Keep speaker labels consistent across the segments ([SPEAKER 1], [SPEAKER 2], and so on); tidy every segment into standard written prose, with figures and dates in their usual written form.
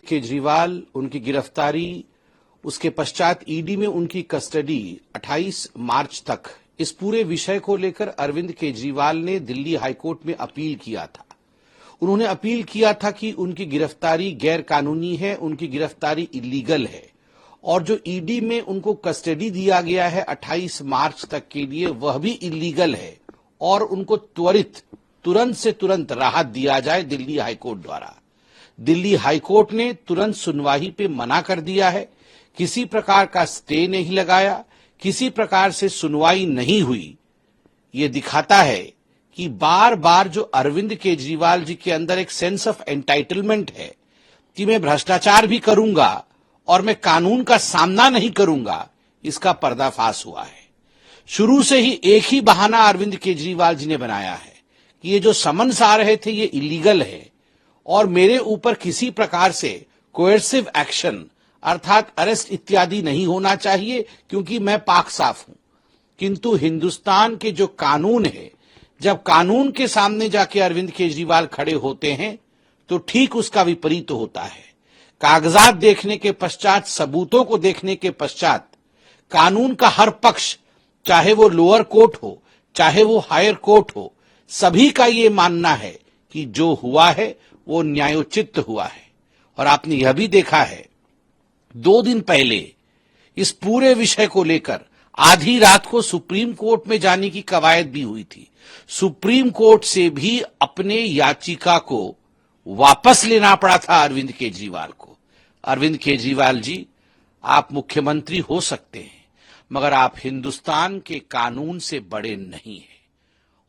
[SPEAKER 1] केजरीवाल, उनकी गिरफ्तारी, उसके पश्चात ईडी में उनकी कस्टडी 28 मार्च तक, इस पूरे विषय को लेकर अरविंद केजरीवाल ने दिल्ली हाईकोर्ट में अपील किया था। उन्होंने अपील किया था कि उनकी गिरफ्तारी गैर कानूनी है, उनकी गिरफ्तारी इलीगल है और जो ईडी में उनको कस्टडी दिया गया है 28 मार्च तक के लिए, वह भी इलीगल है और उनको तुरंत से तुरंत राहत दिया जाए दिल्ली हाईकोर्ट द्वारा। दिल्ली हाईकोर्ट ने तुरंत सुनवाई पे मना कर दिया है, किसी प्रकार का स्टे नहीं लगाया, किसी प्रकार से सुनवाई नहीं हुई। ये दिखाता है कि बार बार जो अरविंद केजरीवाल जी के अंदर एक सेंस ऑफ एंटाइटलमेंट है कि मैं भ्रष्टाचार भी करूंगा और मैं कानून का सामना नहीं करूंगा, इसका पर्दाफाश हुआ है। शुरू से ही एक ही बहाना अरविंद केजरीवाल जी ने बनाया है कि ये जो समन्स आ रहे थे ये इलीगल है और मेरे ऊपर किसी प्रकार से कोएर्सिव एक्शन अर्थात अरेस्ट इत्यादि नहीं होना चाहिए क्योंकि मैं पाक साफ हूं। किंतु हिंदुस्तान के जो कानून है, जब कानून के सामने जाके अरविंद केजरीवाल खड़े होते हैं तो ठीक उसका विपरीत होता है। कागजात देखने के पश्चात, सबूतों को देखने के पश्चात कानून का हर पक्ष, चाहे वो लोअर कोर्ट हो चाहे वो हायर कोर्ट हो, सभी का ये मानना है कि जो हुआ है वो न्यायोचित हुआ है। और आपने यह भी देखा है 2 दिन पहले इस पूरे विषय को लेकर आधी रात को सुप्रीम कोर्ट में जाने की कवायद भी हुई थी। सुप्रीम कोर्ट से भी अपने याचिका को वापस लेना पड़ा था अरविंद केजरीवाल को। अरविंद केजरीवाल जी, आप मुख्यमंत्री हो सकते हैं मगर आप हिंदुस्तान के कानून से बड़े नहीं हैं।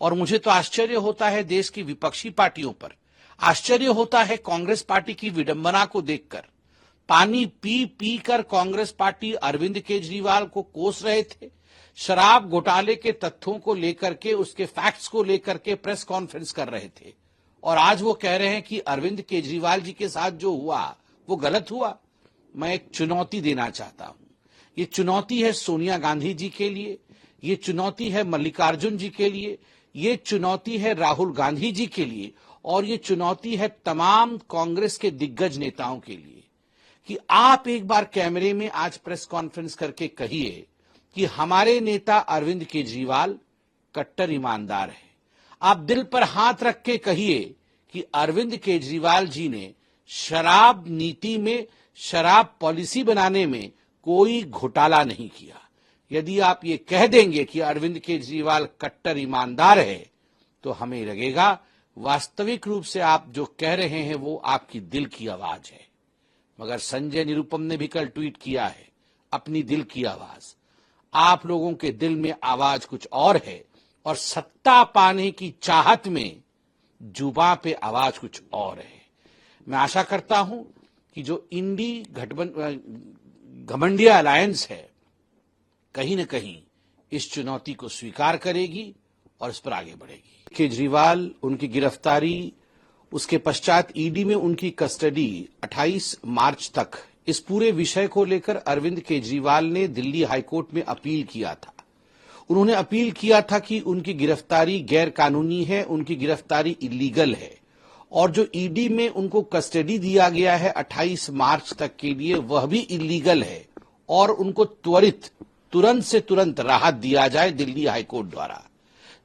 [SPEAKER 1] और मुझे तो आश्चर्य होता है देश की विपक्षी पार्टियों पर, आश्चर्य होता है कांग्रेस पार्टी की विडंबना को देखकर। पानी पी पी कर कांग्रेस पार्टी अरविंद केजरीवाल को कोस रहे थे, शराब घोटाले के तथ्यों को लेकर के, उसके फैक्ट्स को लेकर के प्रेस कॉन्फ्रेंस कर रहे थे और आज वो कह रहे हैं कि अरविंद केजरीवाल जी के साथ जो हुआ वो गलत हुआ। मैं एक चुनौती देना चाहता हूं। ये चुनौती है सोनिया गांधी जी के लिए, ये चुनौती है मल्लिकार्जुन जी के लिए, ये चुनौती है राहुल गांधी जी के लिए और ये चुनौती है तमाम कांग्रेस के दिग्गज नेताओं के लिए कि आप एक बार कैमरे में आज प्रेस कॉन्फ्रेंस करके कहिए कि हमारे नेता अरविंद केजरीवाल कट्टर ईमानदार है। आप दिल पर हाथ रख के कहिए कि अरविंद केजरीवाल जी ने शराब नीति में, शराब पॉलिसी बनाने में कोई घोटाला नहीं किया। यदि आप ये कह देंगे कि अरविंद केजरीवाल कट्टर ईमानदार है तो हमें लगेगा वास्तविक रूप से आप जो कह रहे हैं वो आपकी दिल की आवाज है। मगर संजय निरुपम ने भी कल ट्वीट किया है अपनी दिल की आवाज। आप लोगों के दिल में आवाज कुछ और है और सत्ता पाने की चाहत में जुबां पे आवाज कुछ और है। मैं आशा करता हूं कि जो इंडी घमंडिया अलायंस है कहीं न कहीं इस चुनौती को स्वीकार करेगी और इस पर आगे बढ़ेगी। केजरीवाल, उनकी गिरफ्तारी, उसके पश्चात ईडी में उनकी कस्टडी 28 मार्च तक, इस पूरे विषय को लेकर अरविंद केजरीवाल ने दिल्ली हाईकोर्ट में अपील किया था। उन्होंने अपील किया था कि उनकी गिरफ्तारी गैर कानूनी है, उनकी गिरफ्तारी इलीगल है और जो ईडी में उनको कस्टडी दिया गया है 28 मार्च तक के लिए, वह भी इलीगल है और उनको तुरंत से तुरंत राहत दिया जाए दिल्ली हाईकोर्ट द्वारा।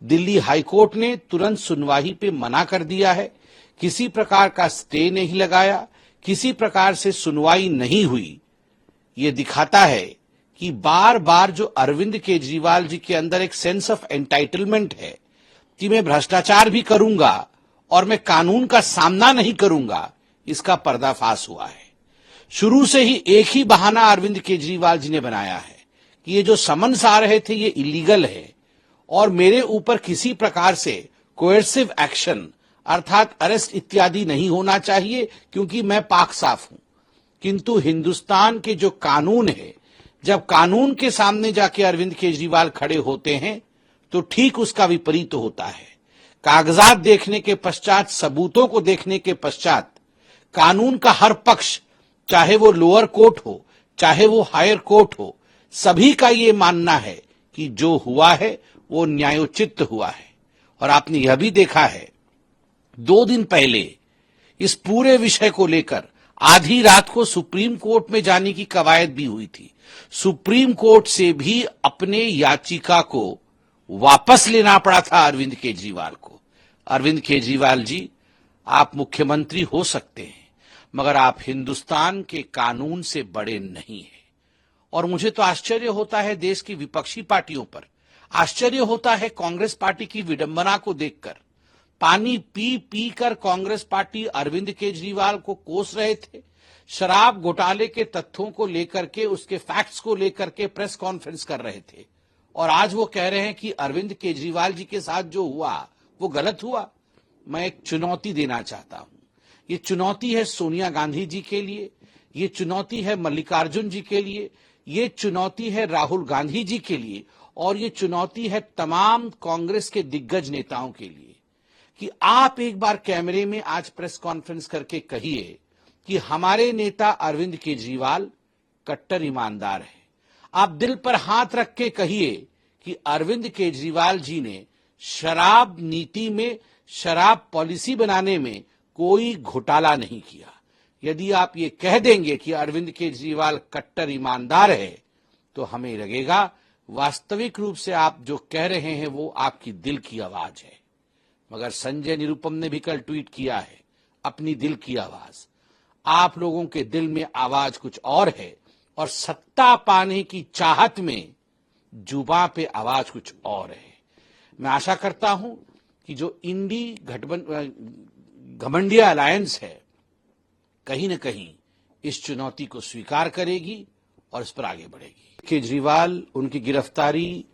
[SPEAKER 1] दिल्ली हाईकोर्ट ने तुरंत सुनवाई पे मना कर दिया है, किसी प्रकार का स्टे नहीं लगाया, किसी प्रकार से सुनवाई नहीं हुई। ये दिखाता है कि बार बार जो अरविंद केजरीवाल जी के अंदर एक सेंस ऑफ एंटाइटलमेंट है कि मैं भ्रष्टाचार भी करूंगा और मैं कानून का सामना नहीं करूंगा, इसका पर्दाफाश हुआ है। शुरू से ही एक ही बहाना अरविंद केजरीवाल जी ने बनाया है कि ये जो समन्स आ रहे थे ये इलीगल है और मेरे ऊपर किसी प्रकार से कोएर्सिव एक्शन अर्थात अरेस्ट इत्यादि नहीं होना चाहिए क्योंकि मैं पाक साफ हूं। किंतु हिंदुस्तान के जो कानून है, जब कानून के सामने जाके अरविंद केजरीवाल खड़े होते हैं तो ठीक उसका विपरीत होता है। कागजात देखने के पश्चात, सबूतों को देखने के पश्चात कानून का हर पक्ष, चाहे वो लोअर कोर्ट हो चाहे वो हायर कोर्ट हो, सभी का ये मानना है कि जो हुआ है वो न्यायोचित हुआ है। और आपने यह भी देखा है 2 दिन पहले इस पूरे विषय को लेकर आधी रात को सुप्रीम कोर्ट में जाने की कवायद भी हुई थी। सुप्रीम कोर्ट से भी अपने याचिका को वापस लेना पड़ा था अरविंद केजरीवाल को। अरविंद केजरीवाल जी, आप मुख्यमंत्री हो सकते हैं, मगर आप हिंदुस्तान के कानून से बड़े नहीं हैं। और मुझे तो आश्चर्य होता है देश की विपक्षी पार्टियों पर, आश्चर्य होता है कांग्रेस पार्टी की विडंबना को देखकर। पानी पी पी कर कांग्रेस पार्टी अरविंद केजरीवाल को कोस रहे थे। शराब घोटाले के तथ्यों को लेकर के, उसके फैक्ट्स को लेकर के प्रेस कॉन्फ्रेंस कर रहे थे, और आज वो कह रहे हैं कि अरविंद केजरीवाल जी के साथ जो हुआ वो गलत हुआ। मैं एक चुनौती देना चाहता हूं। ये चुनौती है सोनिया गांधी जी के लिए, ये चुनौती है मल्लिकार्जुन जी के लिए, ये चुनौती है राहुल गांधी जी के लिए, और ये चुनौती है तमाम कांग्रेस के दिग्गज नेताओं के लिए कि आप एक बार कैमरे में आज प्रेस कॉन्फ्रेंस करके कहिए कि हमारे नेता अरविंद केजरीवाल कट्टर ईमानदार है। आप दिल पर हाथ रख के कहिए कि अरविंद केजरीवाल जी ने शराब नीति में, शराब पॉलिसी बनाने में कोई घोटाला नहीं किया। यदि आप ये कह देंगे कि अरविंद केजरीवाल कट्टर ईमानदार है, तो हमें लगेगा वास्तविक रूप से आप जो कह रहे हैं वो आपकी दिल की आवाज है। मगर संजय निरुपम ने भी कल ट्वीट किया है, अपनी दिल की आवाज। आप लोगों के दिल में आवाज कुछ और है, और सत्ता पाने की चाहत में जुबां पे आवाज कुछ और है। मैं आशा करता हूं कि जो इंडी घमंडिया अलायंस है, कहीं न कहीं इस चुनौती को स्वीकार करेगी और इस पर आगे बढ़ेगी। केजरीवाल, उनकी गिरफ्तारी,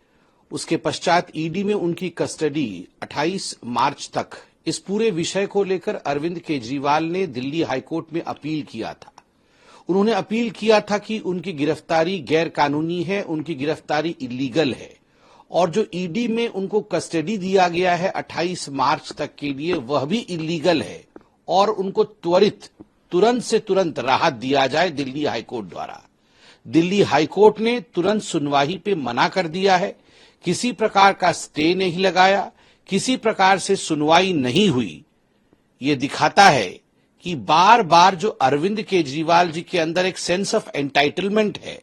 [SPEAKER 1] उसके पश्चात ईडी में उनकी कस्टडी 28 मार्च तक, इस पूरे विषय को लेकर अरविंद केजरीवाल ने दिल्ली हाईकोर्ट में अपील किया था। उन्होंने अपील किया था कि उनकी गिरफ्तारी गैर कानूनी है, उनकी गिरफ्तारी इलीगल है, और जो ईडी में उनको कस्टडी दिया गया है 28 मार्च तक के लिए, वह भी इलीगल है, और उनको तुरंत से तुरंत राहत दिया जाए दिल्ली हाईकोर्ट द्वारा। दिल्ली हाईकोर्ट ने तुरंत सुनवाई पे मना कर दिया है, किसी प्रकार का स्टे नहीं लगाया, किसी प्रकार से सुनवाई नहीं हुई। ये दिखाता है कि बार बार जो अरविंद केजरीवाल जी के अंदर एक सेंस ऑफ एंटाइटलमेंट है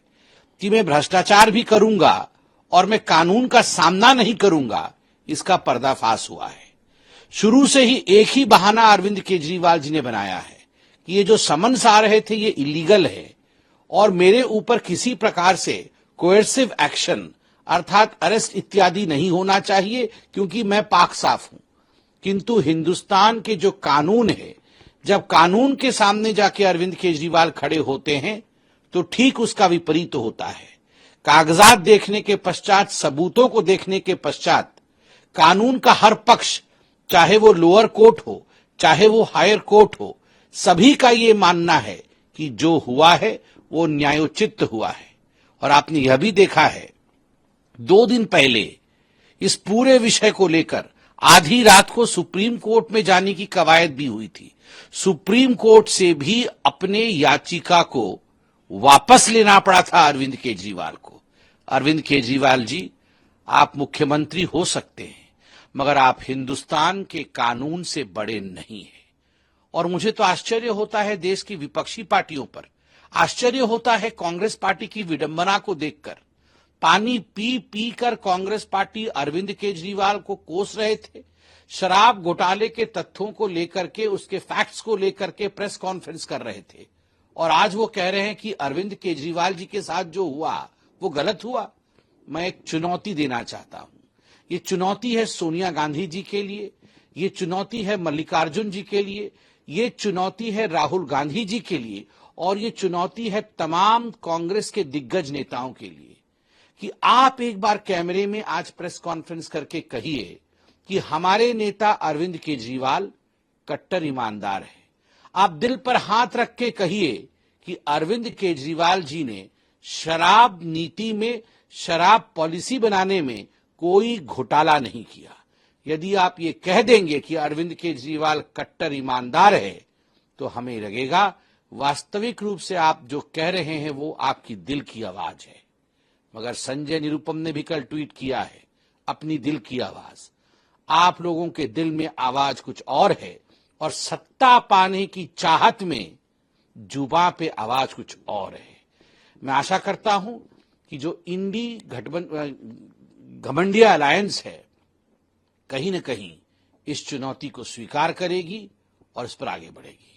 [SPEAKER 1] कि मैं भ्रष्टाचार भी करूंगा और मैं कानून का सामना नहीं करूंगा, इसका पर्दाफाश हुआ है। शुरू से ही एक ही बहाना अरविंद केजरीवाल जी ने बनाया है कि ये जो समन्स आ रहे थे ये इलीगल है, और मेरे ऊपर किसी प्रकार से कोएर्सिव एक्शन अर्थात अरेस्ट इत्यादि नहीं होना चाहिए, क्योंकि मैं पाक साफ हूं। किंतु हिंदुस्तान के जो कानून है, जब कानून के सामने जाके अरविंद केजरीवाल खड़े होते हैं तो ठीक उसका विपरीत होता है। कागजात देखने के पश्चात, सबूतों को देखने के पश्चात, कानून का हर पक्ष, चाहे वो लोअर कोर्ट हो, चाहे वो हायर कोर्ट हो, सभी का ये मानना है कि जो हुआ है वो न्यायोचित हुआ है। और आपने यह भी देखा है, 2 दिन पहले इस पूरे विषय को लेकर आधी रात को सुप्रीम कोर्ट में जाने की कवायद भी हुई थी। सुप्रीम कोर्ट से भी अपने याचिका को वापस लेना पड़ा था अरविंद केजरीवाल को। अरविंद केजरीवाल जी, आप मुख्यमंत्री हो सकते हैं, मगर आप हिंदुस्तान के कानून से बड़े नहीं हैं। और मुझे तो आश्चर्य होता है देश की विपक्षी पार्टियों पर, आश्चर्य होता है कांग्रेस पार्टी की विडंबना को देखकर। पानी पी पी कर कांग्रेस पार्टी अरविंद केजरीवाल को कोस रहे थे। शराब घोटाले के तथ्यों को लेकर के, उसके फैक्ट्स को लेकर के प्रेस कॉन्फ्रेंस कर रहे थे, और आज वो कह रहे हैं कि अरविंद केजरीवाल जी के साथ जो हुआ वो गलत हुआ। मैं एक चुनौती देना चाहता हूं। ये चुनौती है सोनिया गांधी जी के लिए, ये चुनौती है मल्लिकार्जुन जी के लिए, ये चुनौती है राहुल गांधी जी के लिए, और ये चुनौती है तमाम कांग्रेस के दिग्गज नेताओं के लिए कि आप एक बार कैमरे में आज प्रेस कॉन्फ्रेंस करके कहिए कि हमारे नेता अरविंद केजरीवाल कट्टर ईमानदार है। आप दिल पर हाथ रख के कहिए कि अरविंद केजरीवाल जी ने शराब नीति में, शराब पॉलिसी बनाने में कोई घोटाला नहीं किया। यदि आप ये कह देंगे कि अरविंद केजरीवाल कट्टर ईमानदार है, तो हमें लगेगा वास्तविक रूप से आप जो कह रहे हैं वो आपकी दिल की आवाज है। मगर संजय निरुपम ने भी कल ट्वीट किया है, अपनी दिल की आवाज। आप लोगों के दिल में आवाज कुछ और है, और सत्ता पाने की चाहत में जुबां पे आवाज कुछ और है। मैं आशा करता हूं कि जो इंडी घमंडिया अलायंस है कहीं न कहीं इस चुनौती को स्वीकार करेगी और इस पर आगे बढ़ेगी।